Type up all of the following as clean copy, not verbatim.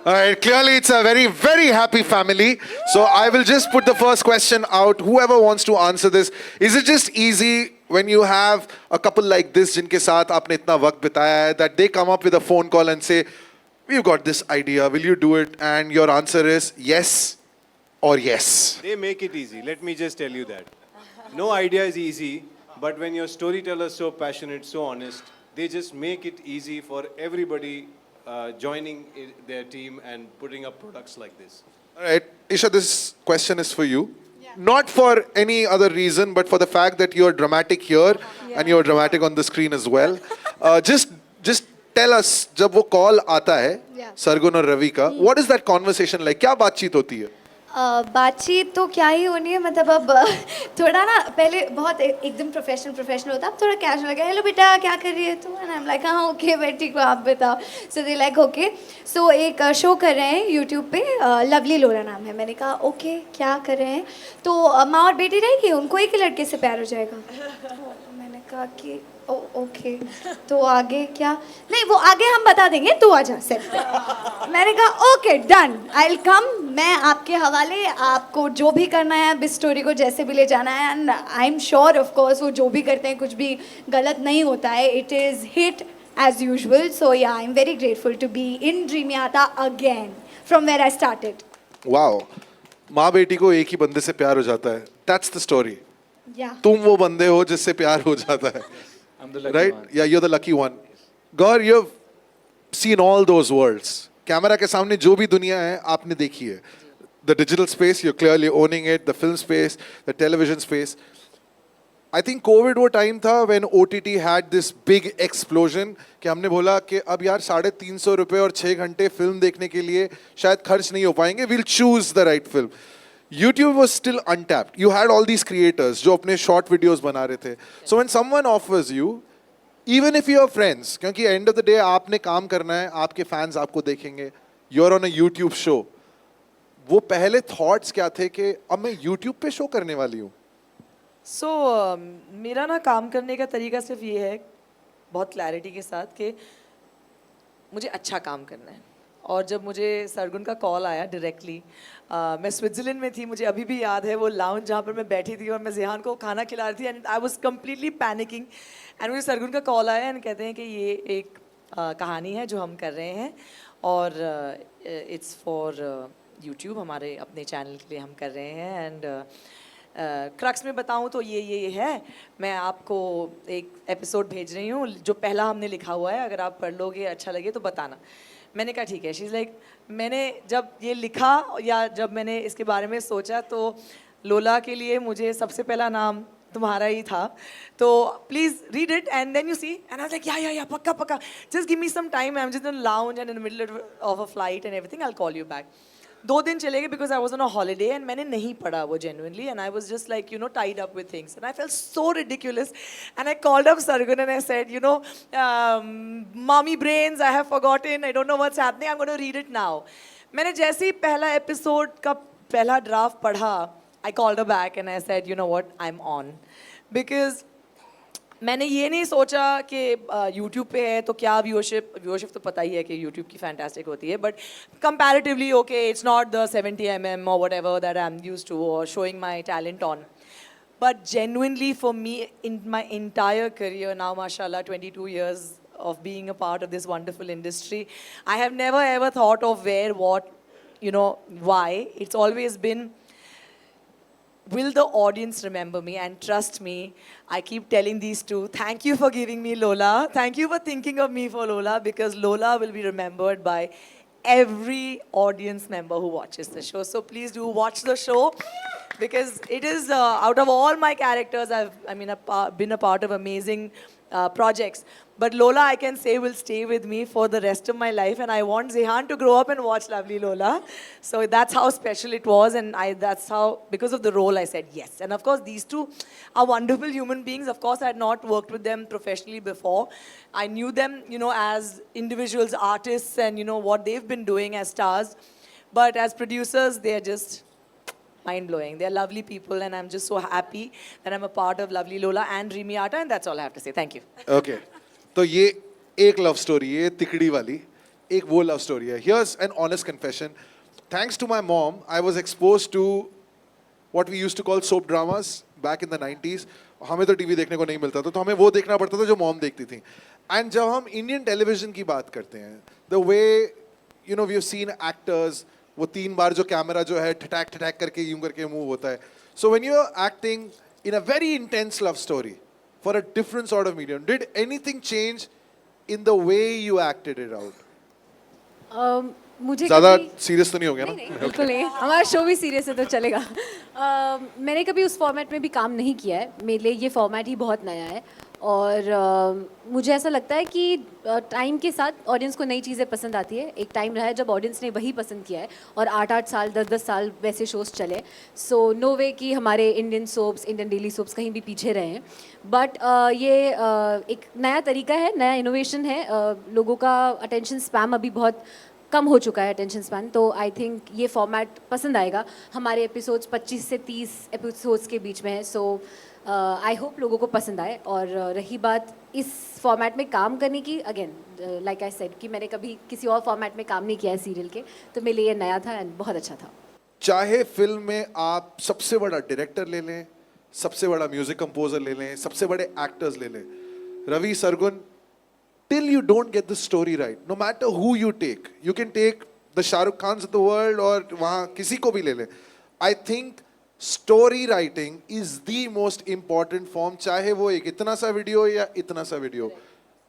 All right, clearly it's a very, very happy family. So I will just put the first question out. Whoever wants to answer this, is it just easy when you have a couple like this, जिनके साथ आपने इतना वक्त बिताया है, that they come up with a phone call and say, "We've got this idea. Will you do it?" And your answer is yes or yes. They make it easy. Let me just tell you that. No idea is easy, but when your storyteller is so passionate, so honest, they just make it easy for everybody joining their team and putting up products like this. All right, Isha, this question is for you. Not for any other reason, but for the fact that you're dramatic here and you're dramatic on the screen as well. Just tell us, जब वो call आता है, सरगुन और रवि का, what is that conversation like? क्या बातचीत होती है? बातचीत तो क्या ही होनी है, मतलब अब थोड़ा ना पहले बहुत एकदम प्रोफेशनल होता, अब थोड़ा कैजुअल लगा, हेलो बेटा क्या कर रही है तू, एंड आई एम लाइक हाँ ओके भाई ठीक हो आप बताओ. सो दे लाइक ओके. सो एक शो कर रहे हैं यूट्यूब पे, लवली लोरा नाम है. मैंने कहा ओके क्या कर रहे हैं, तो माँ और बेटी रहेगी, उनको एक ही लड़के से प्यार हो जाएगा. तो मैंने कहा कि ओके तो आगे क्या, नहीं वो आगे हम बता देंगे, तू आ जा सेट पे. मैंने कहा okay done, I will come, मैं आपके हवाले, आपको जो भी करना है बिस स्टोरी को जैसे भी ले जाना है, and I am sure of course वो जो भी करते हैं कुछ भी गलत नहीं होता है. It is hit as usual. So yeah I am very grateful to be in Dreamiyata again from where I started. Wow, माँ बेटी को एक ही बंदे से प्यार हो जाता है. That's the story. या तुम वो बंदे हो जिससे प्यार हो जाता है. I'm the lucky Right? one. Yeah, you're the lucky one. Gaur, you've seen all those worlds. Camera के सामने जो भी दुनिया है आपने देखी है. The digital space, you're clearly owning it. The film space, the television space. I think COVID वो टाइम था when OTT had this big explosion कि हमने बोला कि अब यार 350 रुपए और 6 घंटे फिल्म देखने के लिए शायद खर्च नहीं हो पाएंगे. We'll choose the right film. YouTube was still untapped. You had all these creators जो अपने short videos बना रहे थे. So when someone offers you, even if you're friends, क्योंकि end of the day आपने काम करना है, आपके fans आपको देखेंगे, you're on a YouTube show. वो पहले thoughts क्या थे कि अब मैं YouTube पे show करने वाली हूँ? सो मेरा ना काम करने का तरीका सिर्फ ये है, बहुत क्लैरिटी के साथ, कि मुझे अच्छा काम करना है. और जब मुझे सरगुन का कॉल आया डायरेक्टली, मैं स्विट्ज़रलैंड में थी, मुझे अभी भी याद है वो लाउंज जहाँ पर मैं बैठी थी और मैं ज़िहान को खाना खिला रही थी, and I was completely panicking. And मुझे सरगुन का कॉल आया एंड कहते हैं कि ये एक कहानी है जो हम कर रहे हैं और इट्स फॉर यूट्यूब, हमारे अपने चैनल के लिए हम कर रहे हैं. एंड क्रक्स में बताऊं तो ये है, मैं आपको एक एपिसोड भेज रही हूँ जो पहला हमने लिखा हुआ है, अगर आप पढ़ लोगे अच्छा लगे तो बताना. मैंने कहा ठीक है. शी इज़ लाइक, मैंने जब ये लिखा या जब मैंने इसके बारे में सोचा तो लोला के लिए मुझे सबसे पहला नाम तुम्हारा ही था, तो please read it and then you see. And I was like yeah पक्का, just give me some time, I am just in lounge and in the middle of a flight and everything, I will call you back. 2 दिन चले गए because I was on a holiday and मैंने नहीं पढ़ा वो genuinely, and I was just like you know tied up with things and I felt so ridiculous. And I called up Sargun and I said you know mommy brains, I have forgotten, I don't know what's happening, I am going to read it now. मैंने जैसे ही पहला episode का पहला draft पढ़ा, I called a back and I said you know what, I am on. Because मैंने ये नहीं सोचा कि यूट्यूब पे है तो क्या व्यूअरशिप तो पता ही है कि यूट्यूब की फैंटास्टिक होती है, but comparatively okay it's not the 70 mm or whatever that I'm used to or showing my talent on. But genuinely for me in my entire career now, mashallah, 22 years of being a part of this wonderful industry, I have never ever thought of where, what, you know, why. It's always been, will the audience remember me? And trust me, I keep telling these two, thank you for giving me Lola. Thank you for thinking of me for Lola, because Lola will be remembered by every audience member who watches the show. So please do watch the show, because it is out of all my characters, been a part of amazing projects. But Lola, I can say, will stay with me for the rest of my life, and I want Zihan to grow up and watch Lovely Lola. So that's how special it was, and that's how, because of the role, I said yes. And of course, these two are wonderful human beings. Of course, I had not worked with them professionally before. I knew them, you know, as individuals, artists, and you know what they've been doing as stars. But as producers, they are just mind-blowing. They're lovely people, and I'm just so happy that I'm a part of Lovely Lola and Dreamiata, and that's all I have to say. Thank you. Okay. तो ये एक love story है तिकड़ी वाली, एक वो love story है. Here's an honest confession. Thanks to my mom, I was exposed to what we used to call soap dramas back in the 90s. हमें तो टीवी देखने को नहीं मिलता था, तो हमें वो देखना पड़ता था जो मॉम देखती थी. एंड जब हम इंडियन टेलीविजन की बात करते हैं, the way you know we have seen actors, वो 3 बार जो कैमरा जो है ठटैक ठटैक करके यूं करके मूव होता है. So when you are acting in a very intense love story for a different sort of medium, did anything change in the way you acted it out? मुझे ज़्यादा कभी- सीरियस तो नहीं हो गया नहीं, ना? बिल्कुल नहीं, हमारा शो भी सीरियस है तो चलेगा. मैंने कभी उस फॉर्मेट में भी काम नहीं किया है. मेरे लिए ये फॉर्मेट ही बहुत नया है और मुझे ऐसा लगता है कि टाइम के साथ ऑडियंस को नई चीज़ें पसंद आती है. एक टाइम रहा है जब ऑडियंस ने वही पसंद किया है और 8-8 साल 10-10 साल वैसे शोज चले. सो नो वे कि हमारे Indian soaps, Indian daily soaps कहीं भी पीछे रहे हैं. बट ये एक नया तरीका है, नया इनोवेशन है. लोगों का अटेंशन स्पैम अभी बहुत कम हो चुका है, अटेंशन स्पैन. तो आई थिंक ये फॉर्मेट पसंद आएगा. हमारे एपिसोड्स 25 से 30 एपिसोड्स के बीच में है. सो आई होप लोगों को पसंद आए. और रही बात इस फॉर्मेट में काम करने की, अगेन लाइक आई सेड कि मैंने कभी किसी और फॉर्मेट में काम नहीं किया है सीरियल के, तो मेरे लिए ये नया था एंड बहुत अच्छा था. चाहे फिल्म में आप सबसे बड़ा डायरेक्टर ले लें, सबसे बड़ा म्यूजिक कंपोजर ले लें, सबसे बड़े एक्टर्स ले लें, Ravi Sargun, till you don't get the story right, no matter who you can take the Shahrukh Khans of the world और वहाँ किसी को भी ले लें. I think story writing is the most important form, चाहे वो एक इतना सा वीडियो या इतना सा video.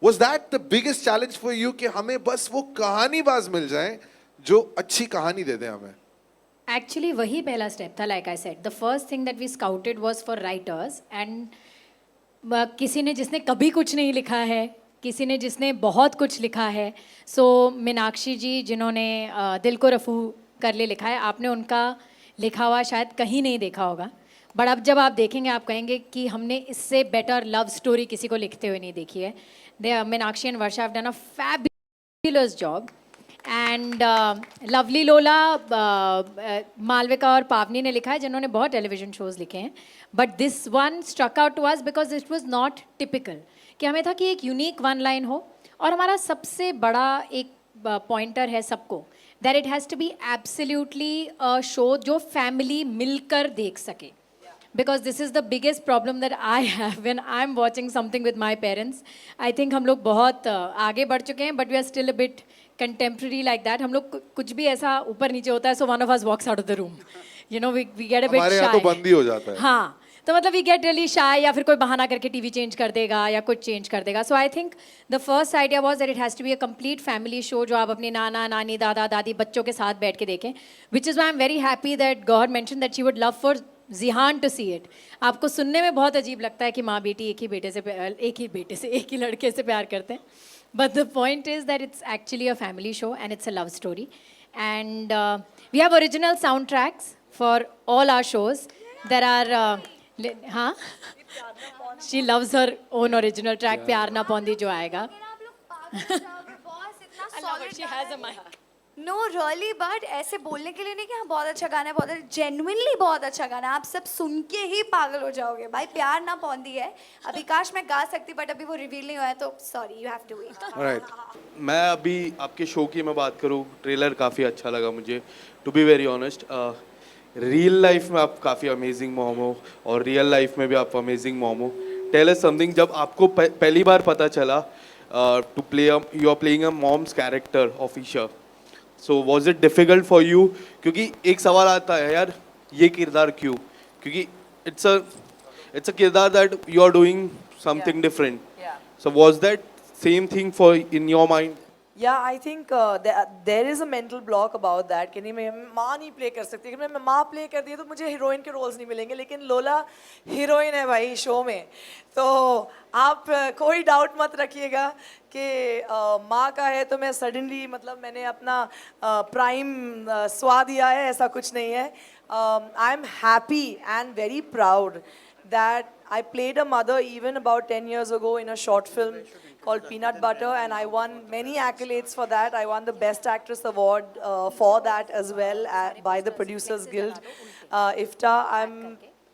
Was that the biggest challenge for you कि हमें बस वो कहानीबाज मिल जाए जो अच्छी कहानी दे दे हमें? एक्चुअली वही पहला स्टेप था. Like I said, the first thing that we scouted was for writers. एंड किसी ने जिसने कभी कुछ नहीं लिखा है, किसी ने जिसने बहुत कुछ लिखा है. सो मीनाक्षी जी जिन्होंने दिल को रफू कर ले लिखा है, आपने उनका लिखा हुआ शायद कहीं नहीं देखा होगा. बट अब जब आप देखेंगे आप कहेंगे कि हमने इससे बेटर लव स्टोरी किसी को लिखते हुए नहीं देखी है. They Meenakshi and Varsha have done a fabulous job. And lovely Lola, Malvika और पावनी ने लिखा है, जिन्होंने बहुत टेलीविजन शोज़ लिखे हैं. But this one struck out to us because it was not typical. कि हमें था कि एक यूनिक वन लाइन हो. और हमारा सबसे बड़ा एक पॉइंटर है सबको, that it has to be absolutely a show जो फैमिली मिलकर देख सके. Because this is the biggest problem that I have when I am watching something with my parents. I think हम लोग बहुत आगे बढ़ चुके हैं, but we are still a bit contemporary like that. हम लोग कुछ भी ऐसा ऊपर नीचे होता है, so one of us walks out of the room. You know we get a bit हमारे यहाँ तो शाय. बंद ही हो जाता है. हाँ, तो मतलब वी गेट रियली शाय, या फिर कोई बहाना करके टीवी चेंज कर देगा या कुछ चेंज कर देगा. So I think the first idea was that it has to be a complete family show जो आप अपने नाना नानी दादा दादी बच्चों के साथ बैठ के देखें. Which is why I am very happy that god mention that she would love for Jihan to see it. आपको सुनने में बहुत अजीब लगता है कि माँ बेटी एक ही लड़के से प्यार करते हैं. But the point is that it's actually a family show and it's a love story. And we have original sound tracks for all our shows. There are हाँ, she loves her own original track. प्यार ना पौंदी जो आएगा. No really, but ऐसे बोलने के लिए नहीं कि हाँ बहुत अच्छा गाना है, बहुत जेन्युइनली बहुत अच्छा गाना है. आप सब सुन के ही पागल हो जाओगे भाई. प्यार ना पौंदी है. अभी काश मैं गा सकती, बट अभी वो रिवील नहीं हुआ है, तो sorry, you have to wait. Alright. मैं अभी आपके शो की मैं बात करूँ, ट्रेलर काफ़ी अच्छा लगा मुझे, to be very honest. Real life में आप काफ़ी अमेजिंग मॉम हो और रियल लाइफ में भी आप अमेजिंग मॉम हो. टेल अस समथिंग, जब आपको पहली बार पता चला to play you are playing a mom's character of Isha, so was it difficult for you? क्योंकि एक सवाल आता है यार, ये किरदार क्यों? क्योंकि इट्स अ किरदार that you are doing something different. So was that same thing for in your mind? Yeah, I think there is a mental block about that कि नहीं, मैं माँ नहीं प्ले कर सकती. कि मैं माँ प्ले कर दी तो मुझे हीरोइन के रोल्स नहीं मिलेंगे. लेकिन लोला हीरोइन है भाई शो में, तो आप कोई डाउट मत रखिएगा कि माँ का है तो मैं सडनली, मतलब मैंने अपना प्राइम स्वाद दिया है, ऐसा कुछ नहीं है. I am happy and very proud that I played a mother even about 10 years ago in a short film called Peanut Butter, and I won many accolades for that. I won the Best Actress Award for that as well by the Producers Guild, IFTA.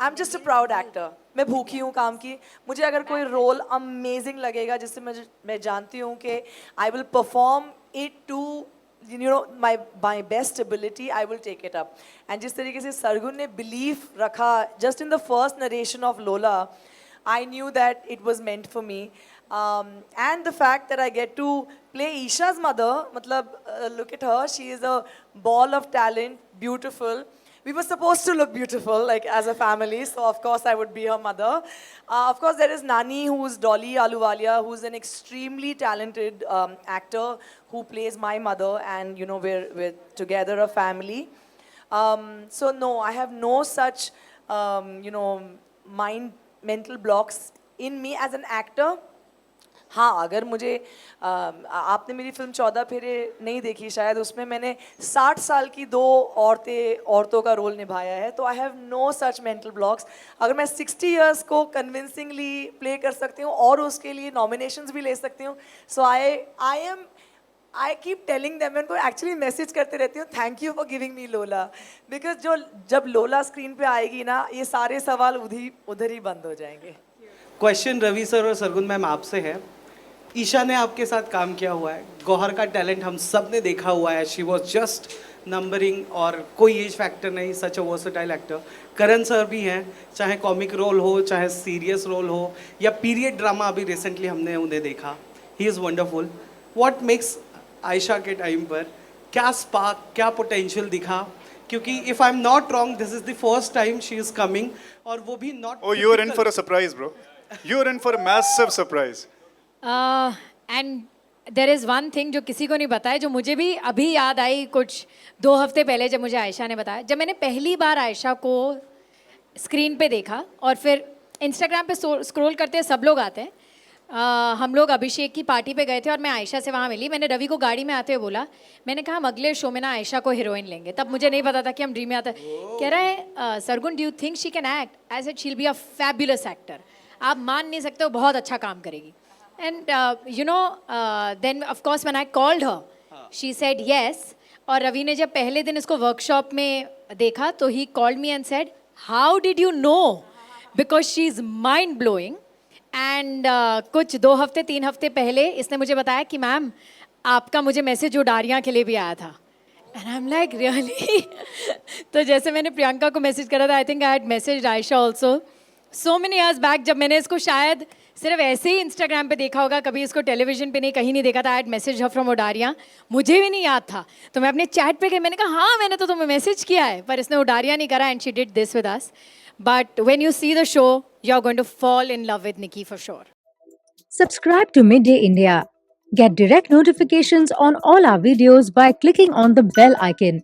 I'm just a proud actor. मैं भूखी हूँ काम की. मुझे अगर कोई role amazing लगेगा जिससे मैं जानती हूँ कि I will perform it to my best ability, I will take it up. And जिस तरीके से सरगुन ने belief रखा just in the first narration of Lola, I knew that it was meant for me. And the fact that I get to play Isha's mother, matlab, look at her, she is a ball of talent, beautiful. We were supposed to look beautiful, like as a family, so of course I would be her mother. Of course, there is Nani, who's Dolly Ahluwalia, who's an extremely talented actor who plays my mother, and you know we're together a family. So no, I have no such mental blocks in me as an actor. हाँ, अगर मुझे आपने मेरी film 14 फेरे नहीं देखी शायद, उसमें मैंने 60 साल की 2 औरतों का रोल निभाया है, तो I have no such mental blocks. अगर मैं 60 इयर्स को कन्विंसिंगली प्ले कर सकती हूँ और उसके लिए नॉमिनेशंस भी ले सकती हूँ, सो आई कीप टेलिंग देम, मैं उनको एक्चुअली मैसेज करते रहती हूँ, thank you for giving me लोला, बिकॉज जब लोला स्क्रीन पे आएगी ना, ये सारे सवाल उधर ही बंद हो जाएंगे. क्वेश्चन रवि सर और सरगुन मैम आपसे है. ईशा ने आपके साथ काम किया हुआ है, गौहर का टैलेंट हम सब ने देखा हुआ है, शी वॉज जस्ट नंबरिंग और कोई एज फैक्टर नहीं, such a versatile actor. Karan sir भी हैं, चाहे कॉमिक रोल हो, चाहे सीरियस रोल हो, या पीरियड ड्रामा अभी रिसेंटली हमने उन्हें देखा, he is wonderful. What makes Ayesha के टाइम पर क्या स्पार्क, क्या पोटेंशियल दिखा? क्योंकि if I am not wrong this is the first time she is coming, और वो भी not. Oh, you are in for a surprise, bro. You are in for a massive surprise. And there is one thing जो किसी को नहीं पता है, जो मुझे भी अभी याद आई कुछ 2 हफ्ते पहले जब मुझे आयशा ने बताया. जब मैंने पहली बार आयशा को स्क्रीन पे देखा और फिर इंस्टाग्राम पे स्क्रॉल करते सब लोग आते हैं, हम लोग अभिषेक की पार्टी पे गए थे और मैं आयशा से वहाँ मिली. मैंने रवि को गाड़ी में आते हुए बोला, मैंने कहा हम अगले शो में ना आयशा को हीरोइन लेंगे. तब मुझे नहीं पता था कि हम ड्रीम में आता. कह रहा है Sargun do you think she can act? I said she will be a fabulous actor. आप मान नहीं सकते, वो बहुत अच्छा काम करेगी. And then of course when I called her, she said yes. और रवि ने जब पहले दिन इसको वर्कशॉप में देखा तो he called me and said, how did you know? Because she is mind blowing. And कुछ 2 हफ्ते 3 हफ्ते पहले इसने मुझे बताया कि मैम आपका मुझे मैसेज उडारियाँ के लिए भी आया था. And I'm like really? तो जैसे मैंने प्रियंका को मैसेज करा था, I think I had messaged Aisha also so many years back, जब मैंने इसको शायद सिर्फ ऐसे ही इंस्टाग्राम पे देखा होगा, कभी इसको टेलीविजन पे नहीं, कहीं नहीं देखा था. I had message her from Udaariyaan, मुझे भी नहीं याद था, तो मैं अपने चैट पे गई, मैंने कहा हाँ मैंने तो तुम्हें मैसेज किया है, पर इसने उडारियाँ नहीं करा. And she did this with us. But when you see the show you are going to fall in love with Nikki for sure. Subscribe to Midday India. Get direct notifications on all our videos by clicking on the bell icon.